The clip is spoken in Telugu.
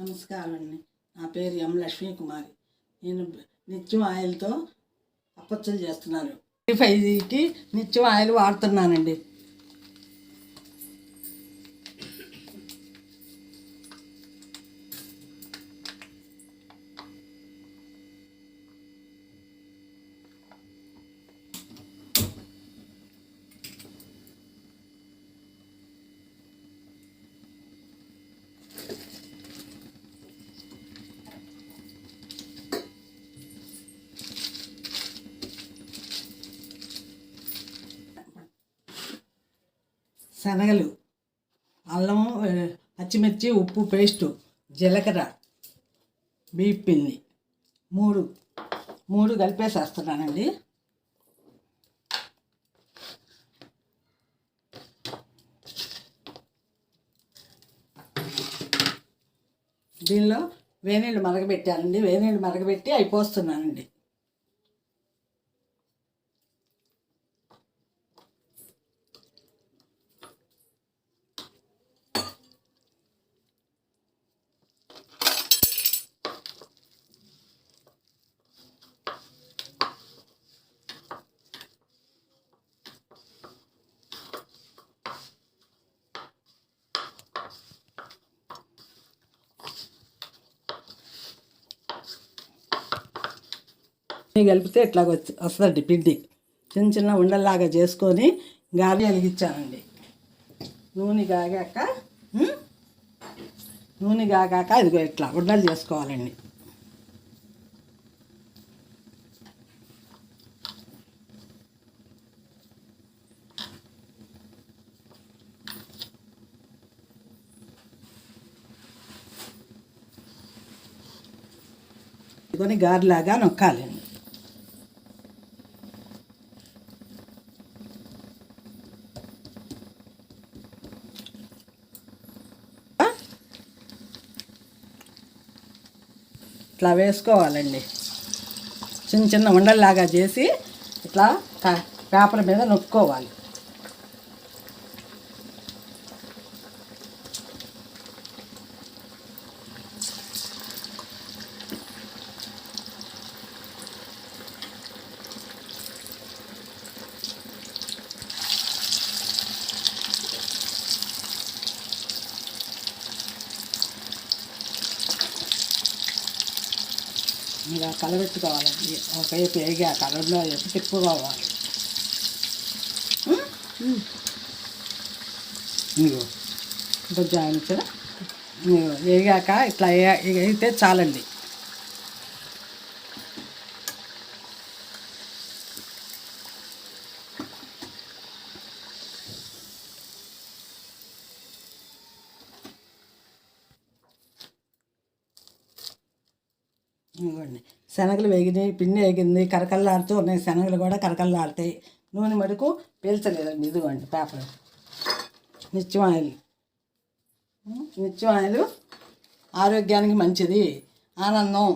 నమస్కారం అండి. నా పేరు ఎం లక్ష్మీకుమారి. నేను నిత్యం ఆయిల్తో అప్పచ్చులు చేస్తున్నాను. 5కి నిత్యం ఆయిల్ వాడుతున్నానండి. శనగలు, అల్లం, పచ్చిమిర్చి, ఉప్పు పేస్టు, జీలకర్ర, బియ్యం పిండి మూడు కలిపేసేస్తున్నానండి. దీనిలో వేనీళ్ళు మరగబెట్టానండి. వేనీళ్ళు మరగబెట్టి అవి పోస్తున్నానండి. కలిపితే ఇట్లా వస్తుంది పిండి. చిన్న చిన్న ఉండల్లాగా చేసుకొని గాలి వెలిగించానండి. నూనె కాగాక ఇదిగో ఇట్లా ఉండలు చేసుకోవాలండి. ఇదిగోని గారెలాగా నొక్కాలండి. ఇట్లా వేసుకోవాలండి. చిన్న చిన్న ఉండల్లాగా చేసి ఇట్లా పేపర్ మీద నొక్కోవాలి. ఇలా కలబెట్టుకోవాలండి. ఒక వైపు వేగాక రెండో వైపు తిప్పుకోవాలి. ఇగో కొంచెం ఆయన వేగాక ఇట్లా అయితే చాలండి. ఇవ్వండి, శనగలు వేగినాయి, పిండి వేగింది, కరకల్లాడుతూ ఉన్నాయి. శనగలు కూడా కరకల్లాడతాయి. నూనె మటుకు పీల్చలేదండి. ఇదిగోండి పేపర్. నిత్యం ఆయిల్ ఆరోగ్యానికి మంచిది. ఆనందం.